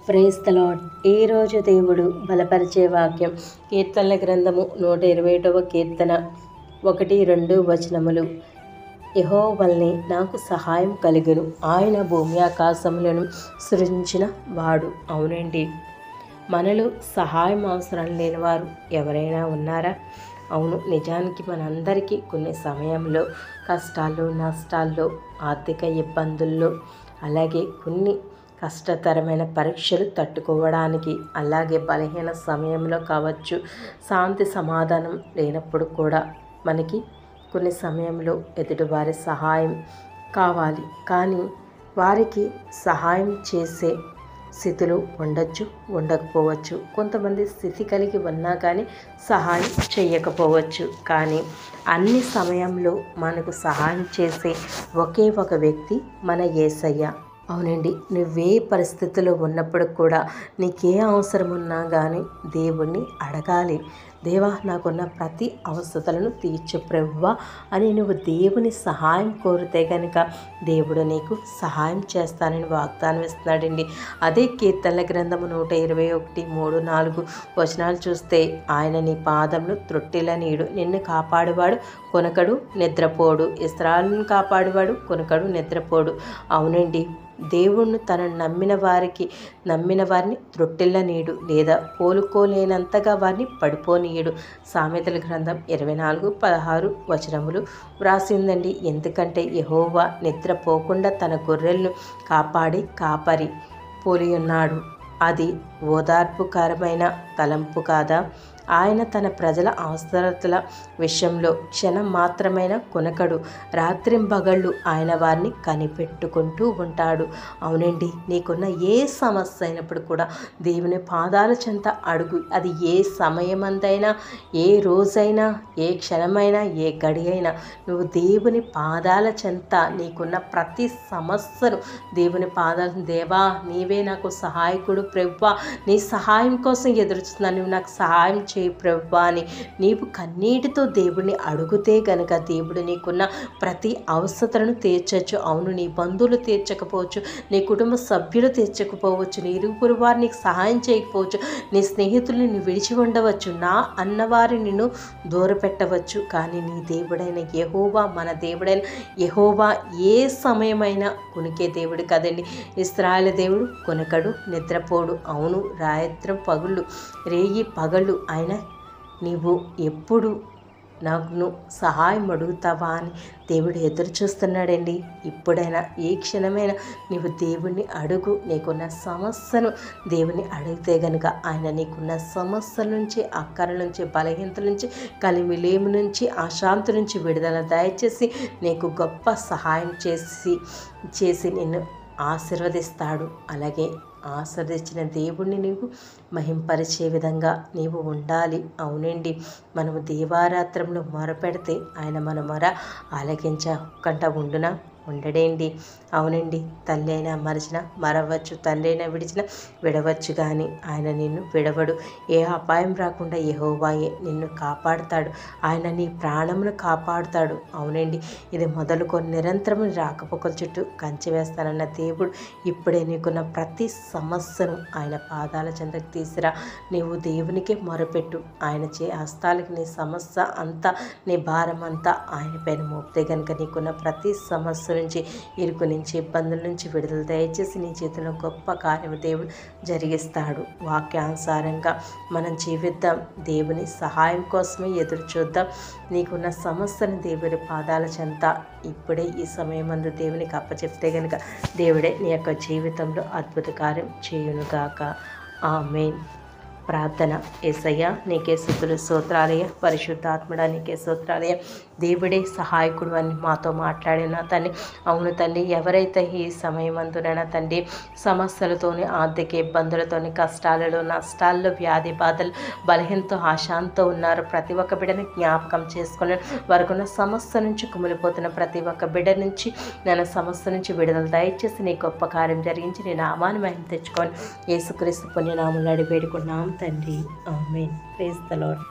Praise the lord. ఈరోజు దేవుడు బలపరిచే వాక్యం కీర్తనల గ్రంథము 121వ కీర్తన 1-2 వచనములు. యెహోవావలె నాకు సహాయం కలుగును, ఆయన భూమి ఆకాశములను సృజించిన వాడు. అవునండి, మనలో సహాయం అవసరం లేనివారు ఎవరైనా ఉన్నారా? అవును, నిజానికి మనందరికీ కొన్ని సమయంలో కష్టాల్లో, నష్టాల్లో, ఆర్థిక ఇబ్బందుల్లో, అలాగే కొన్ని కష్టతరమైన పరీక్షలు తట్టుకోవడానికి, అలాగే బలహీన సమయంలో కావచ్చు, శాంతి సమాధానం లేనప్పుడు కూడా మనకి కొన్ని సమయంలో ఎదుటివారి సహాయం కావాలి. కానీ వారికి సహాయం చేసే స్థితిలో ఉండొచ్చు, ఉండకపోవచ్చు. కొంతమంది స్థితి కలిగి ఉన్నా కానీ సహాయం చేయకపోవచ్చు. కానీ అన్ని సమయంలో మనకు సహాయం చేసే ఒకే ఒక వ్యక్తి మన యేసయ్య. అవునండి, నువ్వే పరిస్థితిలో ఉన్నప్పుడు కూడా నీకే అవసరం ఉన్నా కానీ దేవుణ్ణి అడగాలి. దేవా, నాకున్న ప్రతి అవసరతలను తీర్చు ప్రభువా అని నువ్వు దేవుని సహాయం కోరితే కనుక దేవుడు నీకు సహాయం చేస్తానని వాగ్దానం ఇస్తున్నాడండి. అదే కీర్తనల గ్రంథము 121:3-4 వచనాలు చూస్తే, ఆయన నీ పాదములు త్రొట్టిల్లనీయుడు, నిన్ను కాపాడువాడు కొనకడు నిద్రపోడు, ఇశ్రాయేలును కాపాడువాడు కొనకడు నిద్రపోడు. అవునండి, దేవుణ్ణి తనను నమ్మిన వారిని త్రొట్టిల్లనీయుడు, లేదా కోలుకోలేనంతగా వారిని పడిపోనీయుడు. సామెతల గ్రంథం 24:16 వచనములు వ్రాసి ఉందండి. ఎందుకంటే యెహోవా నిద్రపోకుండా తన గొర్రెలను కాపాడి కాపరి పోలి ఉన్నాడు. అది ఓదార్పుకరమైన తలంపు కాదా? ఆయన తన ప్రజల అవసరతల విషయంలో క్షణం మాత్రమైన కొనకడు, రాత్రింబగళ్ళు ఆయన వారిని కనిపెట్టుకుంటూ ఉంటాడు. అవునండి, నీకున్న ఏ సమస్య అయినప్పుడు కూడా దేవుని పాదాల చెంత అడుగు. అది ఏ సమయమందైనా, ఏ రోజైనా, ఏ క్షణమైనా, ఏ గడి అయినా నువ్వు దేవుని పాదాల చెంత నీకున్న ప్రతి సమస్యను దేవుని పాదాల, దేవా నీవే నాకు సహాయకుడు ప్రభువా, నీ సహాయం కోసం ఎదురుస్తున్నాను, నువ్వు నాకు సహాయం చేయి ప్రభువా అని నీవు కన్నీటితో దేవుడిని అడుగుతే గనక దేవుడు నీకున్న ప్రతి అవసరతలను తీర్చచ్చు. అవును, నీ బంధువులు తీర్చకపోవచ్చు, నీ కుటుంబ సభ్యులు తీర్చకపోవచ్చు, నీ ఇరుగురు వారు నీకు సహాయం చేయకపోవచ్చు, నీ స్నేహితుల్ని నువ్వు విడిచి ఉండవచ్చు, నా అన్నవారి నిన్ను దూరపెట్టవచ్చు. కానీ నీ దేవుడైన యెహోవా, మన దేవుడైన యెహోవా ఏ సమయమైనా కునికే దేవుడు కదండి. ఇశ్రాయేలు దేవుడు కొనకడు నిద్రపోడు. అవును, రాత్రం పగుళ్ళు, రేయి పగళ్ళు ఆయన నీవు ఎప్పుడు నాకు సహాయం అడుగుతావా అని దేవుడు ఎదురు చూస్తున్నాడండి. ఇప్పుడైనా ఏ క్షణమైనా నీవు దేవుణ్ణి అడుగు. నీకున్న సమస్యను దేవుని అడిగితే గనుక ఆయన నీకున్న సమస్యల నుంచి, అక్కర నుంచి, బలహీనతల నుంచి, కలిమిలేము నుంచి, అశాంతి నుంచి విడుదల దయచేసి నీకు గొప్ప సహాయం చేసి నిన్ను ఆశీర్వదిస్తాడు. అలాగే ఆశీర్వదించిన దేవుణ్ణి నీవు మహింపరిచే విధంగా నీవు ఉండాలి. అవునండి, మనము దీవారాత్రంలో మొరపెడితే ఆయన మన మొర ఆలకించకుండా ఉండడేంటి? అవునండి, తల్లి అయినా మరచిన మరవచ్చు, తండ్రి అయినా విడిచిన విడవచ్చు, కానీ ఆయన నిన్ను విడవడు. ఏ అపాయం రాకుండా యెహోవాయే నిన్ను కాపాడుతాడు. ఆయన నీ ప్రాణమును కాపాడుతాడు. అవునండి, ఇది మొదలుకొని నిరంతరము రాకపోకల చుట్టూ కంచె వేస్తానన్న దేవుడు ఇప్పుడే నీకున్న ప్రతి సమస్యను ఆయన పాదాల చెంతకు తీసిరా. నీవు దేవునికి మొరపెట్టు. ఆయన హస్తాలకి నీ సమస్య అంతా, నీ భారం అంతా ఆయన పైన మోపితే కనుక నీకున్న ప్రతి సమస్య నుంచి, ఇరుకు నుంచి, ఇబ్బందుల నుంచి విడుదల దయచేసి నీ చేతిలో గొప్ప కార్యము దేవుడు జరిగిస్తాడు. వాక్యానుసారంగా మనం జీవిద్దాం. దేవుని సహాయం కోసమే ఎదురు చూద్దాం. నీకున్న సమస్యను దేవుని పాదాల చెంత ఇప్పుడే ఈ సమయమందు దేవునికి అప్పచెప్తే కనుక దేవుడే నీ యొక్క జీవితంలో అద్భుత కార్యం చేయునుగాక. ఆమేన్. ప్రార్థన. యేసయ్య నీకే స్తుతులు, స్తోత్రాలయ. పరిశుద్ధాత్ముడా నీకే స్తోత్రాలయ. దేవుడే సహాయకుడు అని మాతో మాట్లాడిన తండ్రి, అవును తండ్రి, ఎవరైతే ఈ సమయమందునైనా తండ్రి సమస్యలతోని, ఆర్థిక ఇబ్బందులతోని, కష్టాలలో, నష్టాల్లో, వ్యాధి బాధలు, బలహీనతో, ఆశాంతో ఉన్నారు ప్రతి ఒక్క బిడ్డని జ్ఞాపకం చేసుకుని, వారికున్న సమస్య నుంచి కుమిలిపోతున్న ప్రతి ఒక్క బిడ్డ నుంచి, నేను సమస్య నుంచి విడుదల దయచేసి నీ గొప్ప కార్యం జరిగించి నీ నామాన్ని మహిమ తెచ్చుకొని యేసుక్రీస్తు పుణ్యనామములో అడిగి వేడుకున్నాం తండ్రి. ఆమేన్. Praise the lord.